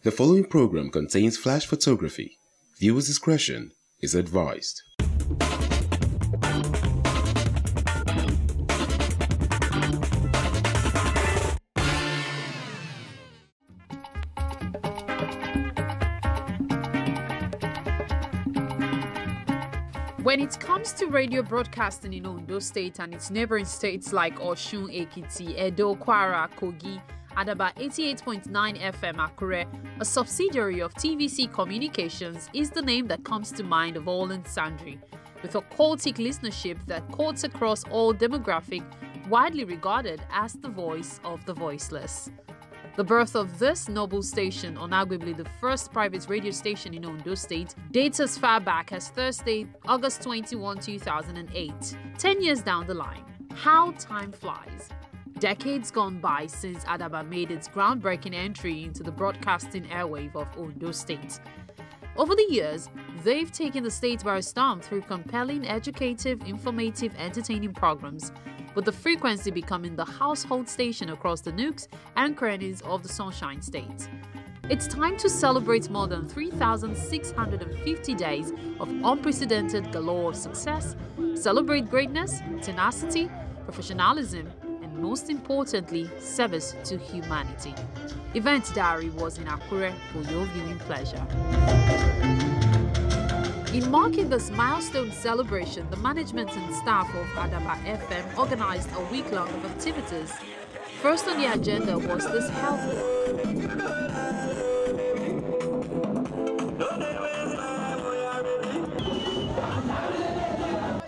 The following program contains flash photography. Viewers' discretion is advised. When it comes to radio broadcasting in Ondo State and its neighboring states like Osun, Ekiti, Edo, Kwara, Kogi, Adaba 88.9 FM Akure, a subsidiary of TVC Communications, is the name that comes to mind of all and sundry, with a cultic listenership that cuts across all demographic, widely regarded as the voice of the voiceless. The birth of this noble station, arguably the first private radio station in Ondo State, dates as far back as Thursday, August 21, 2008. 10 years down the line, how time flies. Decades gone by since Adaba made its groundbreaking entry into the broadcasting airwave of Ondo State. Over the years, they've taken the state by storm through compelling, educative, informative, entertaining programs, with the frequency becoming the household station across the nooks and crannies of the Sunshine State. It's time to celebrate more than 3,650 days of unprecedented galore of success, celebrate greatness, tenacity, professionalism, and most importantly, service to humanity. Event Diary was in Akure for your viewing pleasure. In marking this milestone celebration, the management and staff of Adaba FM organized a week-long of activities. First on the agenda was this health walk.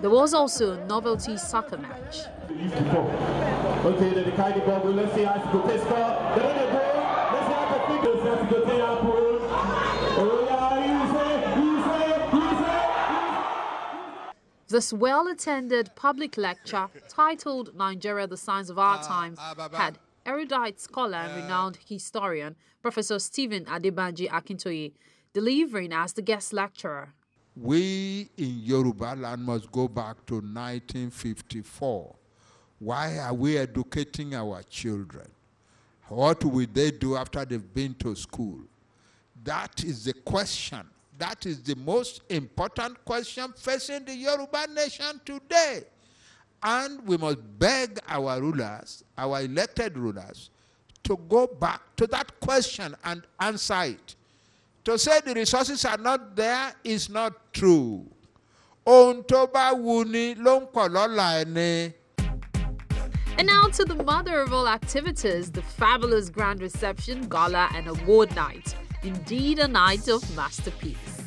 There was also a novelty soccer match. Okay, then the kind of bubble, let's see how to go test car. Let's see how to figure let's go tell our pool. Oh yeah, This well-attended public lecture, titled Nigeria, the Signs of Our Time, had erudite scholar and renowned historian, Professor Stephen Adebanji Akintoye, delivering as the guest lecturer. We in Yoruba land must go back to 1954. Why are we educating our children? What will they do after they've been to school? That is the question. That is the most important question facing the Yoruba nation today. And we must beg our rulers, our elected rulers, to go back to that question and answer it. To say the resources are not there is not true. And now to the mother of all activities, the fabulous grand reception, gala and award night. Indeed a night of masterpiece.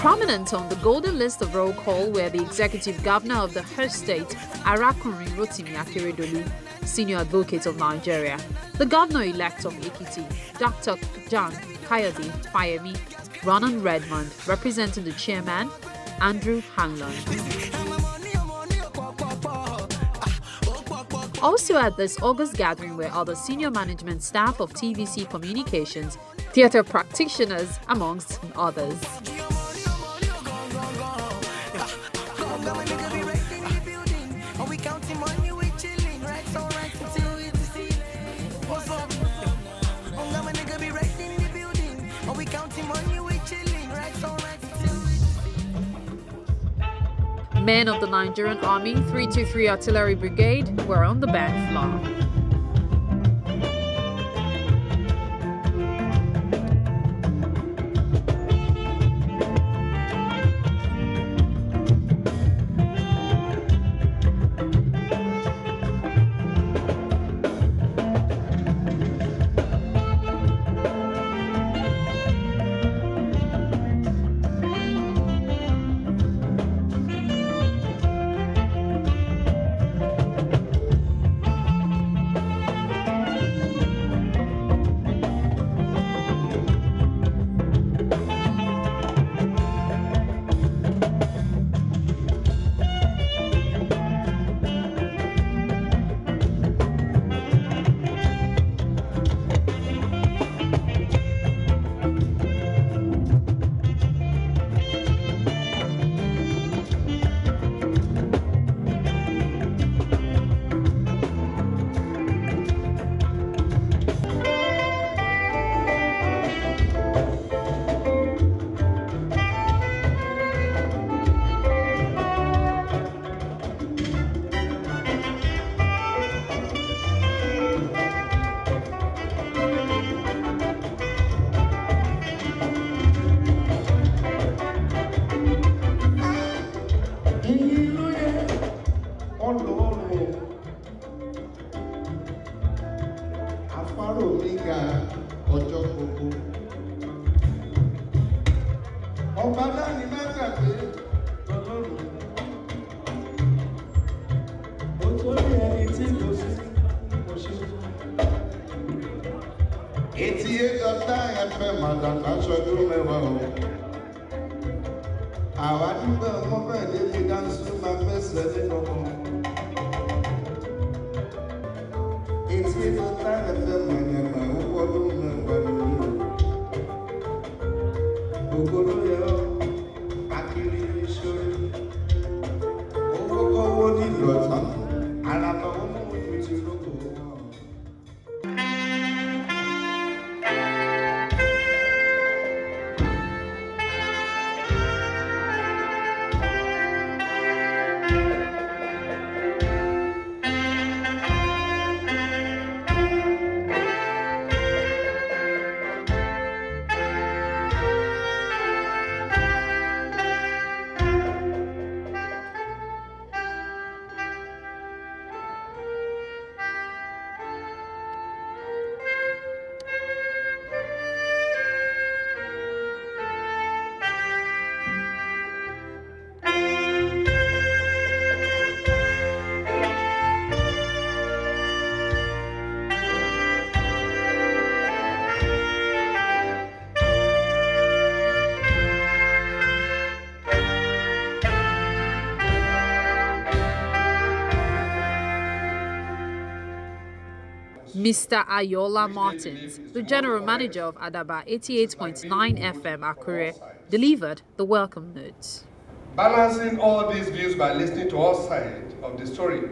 Prominent on the golden list of roll call were the executive governor of the host state, Arakunrin Rotimi Akeredolu, senior advocate of Nigeria, the governor-elect of Ekiti, Dr. John Kayode Fayemi, Ronan Redmond, representing the chairman, Andrew Hanlon. Also at this August gathering were other senior management staff of TVC Communications, theatre practitioners, amongst others. Men of the Nigerian Army 323 Artillery Brigade were on the band floor. àparò mi ga ọjọ́ gbogbo. Ọba dání má gbàgbé lọ́lọ́run. Ó tó ní ẹni tí kò sí kò ṣe. 88.9 FM àdàgbà sọdún mẹ́wàá o. Àwa dúpẹ́ ọmọ bẹ́ẹ̀ débi dáńsú máa fẹsẹ̀ nínú ọmọ. 88.9 FM àdàgbà ó wọdún mẹ́wàá lórí. Ògòrò yẹ ọ́ akiri ìṣòro. Owó kọ́wọ́ nílò ọ̀tán. Àràbà wọn mú ojú ti rókò wọn. Mr. Ayola Martins, the general manager of Adaba 88.9 FM Akure, delivered the welcome notes. Balancing all these views by listening to all sides of the story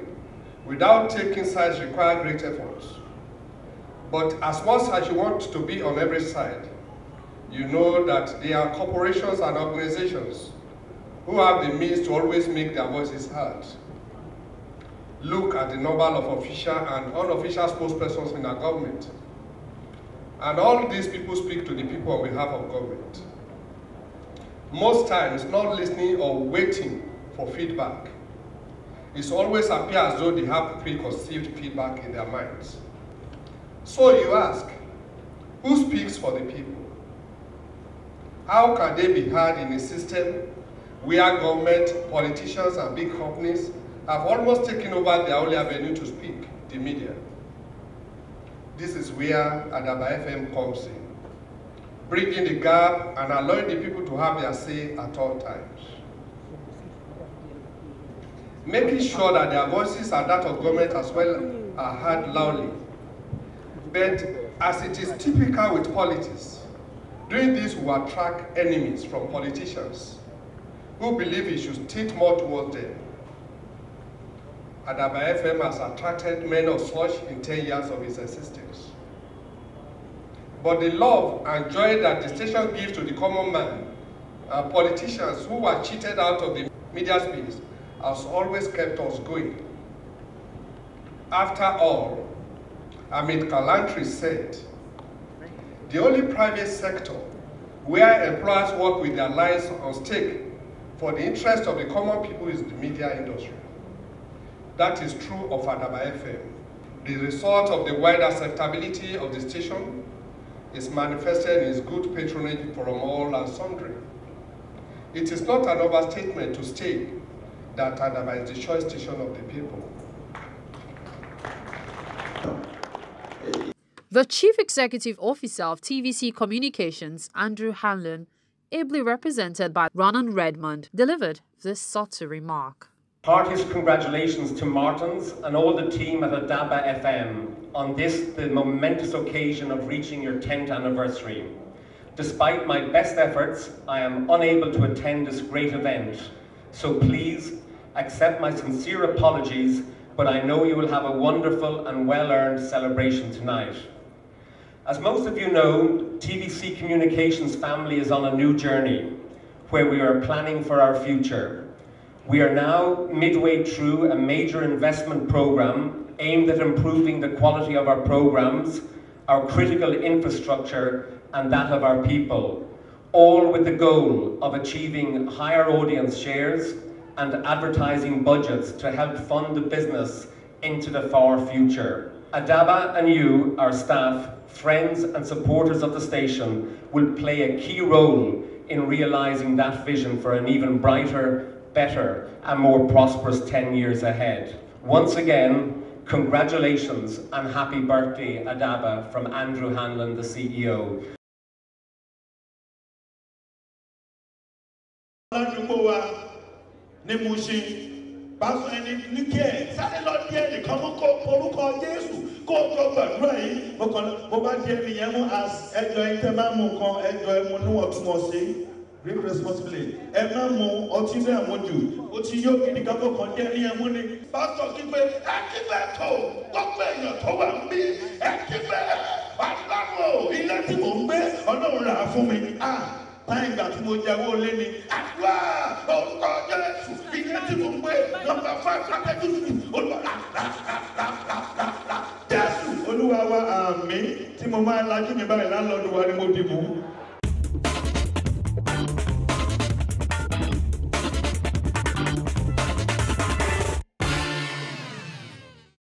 without taking sides requires great efforts. But as much as you want to be on every side, you know that there are corporations and organizations who have the means to always make their voices heard. Look at the number of official and unofficial spokespersons in our government. And all these people speak to the people on behalf of government. Most times, not listening or waiting for feedback. It always appears as though they have preconceived feedback in their minds. So you ask, who speaks for the people? How can they be heard in a system where government, politicians, and big companies have almost taken over their only avenue to speak, the media? This is where Adaba FM comes in, bridging the gap and allowing the people to have their say at all times. Making sure that their voices and that of government as well are heard loudly. But as it is typical with politics, doing this will attract enemies from politicians who believe it should tilt more towards them. Adaba FM has attracted many of such in 10 years of its existence. But the love and joy that the station gives to the common man and politicians who were cheated out of the media space has always kept us going. After all, Amit Kalantri said, the only private sector where employers work with their lives on stake for the interest of the common people is the media industry. That is true of Adaba FM. The result of the wider acceptability of the station is manifested in its good patronage from all and sundry. It is not an overstatement to state that Adaba is the choice station of the people. The Chief Executive Officer of TVC Communications, Andrew Hanlon, ably represented by Ronan Redmond, delivered this subtle remark. Heartiest congratulations to Martins and all the team at Adaba FM on this, the momentous occasion of reaching your 10th anniversary. Despite my best efforts, I am unable to attend this great event, so please accept my sincere apologies, but I know you will have a wonderful and well-earned celebration tonight. As most of you know, TVC Communications family is on a new journey, where we are planning for our future. We are now midway through a major investment program aimed at improving the quality of our programs, our critical infrastructure, and that of our people, all with the goal of achieving higher audience shares and advertising budgets to help fund the business into the far future. Adaba and you, our staff, friends and supporters of the station, will play a key role in realising that vision for an even brighter, better and more prosperous 10 years ahead. Once again, congratulations and happy birthday, Adaba, from Andrew Hanlon, the CEO. Báwo ẹni ní kí ẹ sáré lọ díẹ̀ nìkan mú kó orúkọ Jésù kó tó gbàdúrà yìí mo bá díẹ̀ nìyẹn mú as ẹjọ́ ẹ tẹ́ máa mú nǹkan ẹjọ́ ẹ mú níwọ̀ntúnwọ̀nsí great responsibility ẹ máa mú ọtí bẹ́ẹ̀ mú jù ó ti yóò kí nìkan kó kàn díẹ̀ nìyẹn mú ni. Pásítọ̀ kígbe ẹ kígbe tó gbogbo èèyàn tó wà ń bí ẹ kígbe Ọlọ́run ilé tí mò ń gbé Ọlọ́run rà fún mi. Táyì ìgbà tí mo jẹ́ owó lé ní àdúrà orúkọ Jésù ilé tí mo ń gbé nọ́mbà 5 lákẹ́jú olùwàlà Jésù Olúwa wa àmín tí mo máa lajú mi báyìí láńlọ́ọ̀dù wa ni mo dìbò.